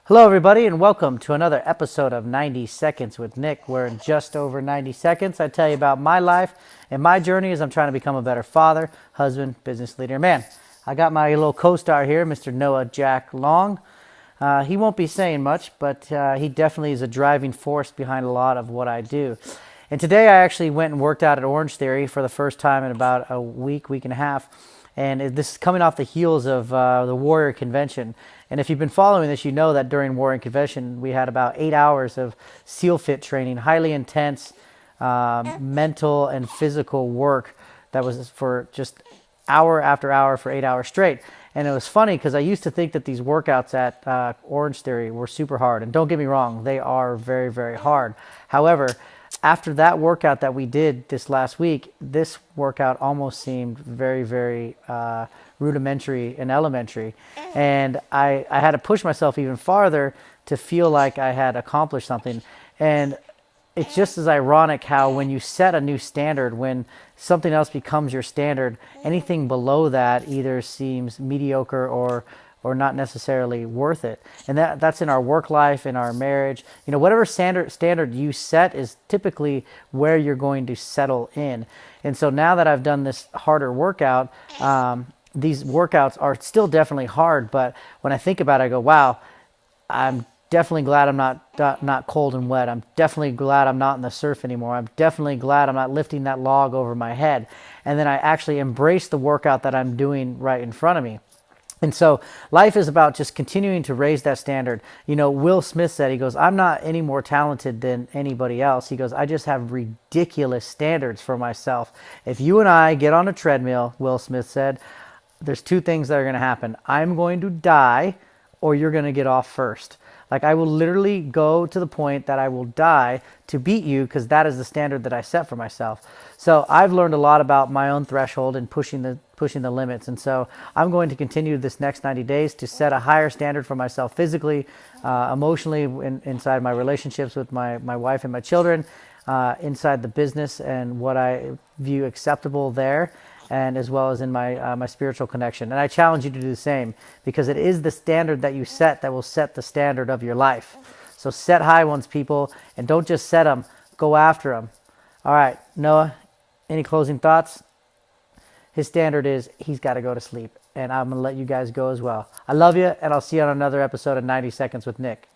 Hello, everybody, and welcome to another episode of 90 Seconds with Nick, where in just over 90 seconds, I tell you about my life and my journey as I'm trying to become a better father, husband, business leader, man. I got my little co-star here, Mr. Noah Jack Long. He won't be saying much, but he definitely is a driving force behind a lot of what I do. And today I actually went and worked out at Orange Theory for the first time in about a week and a half. And this is coming off the heels of the Warrior Convention. And if you've been following this, you know that during Warrior Convention, we had about 8 hours of SEAL Fit training, highly intense mental and physical work that was for just hour after hour for 8 hours straight. And it was funny because I used to think that these workouts at Orange Theory were super hard. And don't get me wrong, they are very, very hard. However, after that workout that we did this last week, this workout almost seemed very, very rudimentary and elementary. And I had to push myself even farther to feel like I had accomplished something. And it's just as ironic how when you set a new standard, when something else becomes your standard, anything below that either seems mediocre or not necessarily worth it. And that's in our work life, in our marriage. You know, whatever standard you set is typically where you're going to settle in. And so now that I've done this harder workout, these workouts are still definitely hard, but when I think about it, I go, wow, I'm definitely glad I'm not cold and wet. I'm definitely glad I'm not in the surf anymore. I'm definitely glad I'm not lifting that log over my head. And then I actually embrace the workout that I'm doing right in front of me. And so life is about just continuing to raise that standard. You know, Will Smith said, he goes, I'm not any more talented than anybody else. He goes, I just have ridiculous standards for myself. If you and I get on a treadmill, Will Smith said, there's two things that are going to happen. I'm going to die or you're going to get off first. Like I will literally go to the point that I will die to beat you because that is the standard that I set for myself. So I've learned a lot about my own threshold and pushing the limits. And so I'm going to continue this next 90 days to set a higher standard for myself physically, emotionally, inside my relationships with my wife and my children, inside the business and what I view acceptable there, and as well as in my spiritual connection. And I challenge you to do the same because it is the standard that you set that will set the standard of your life. So set high ones, people, and don't just set them, go after them. All right, Noah, any closing thoughts? His standard is he's got to go to sleep, and I'm going to let you guys go as well. I love you, and I'll see you on another episode of 90 Seconds with Nick.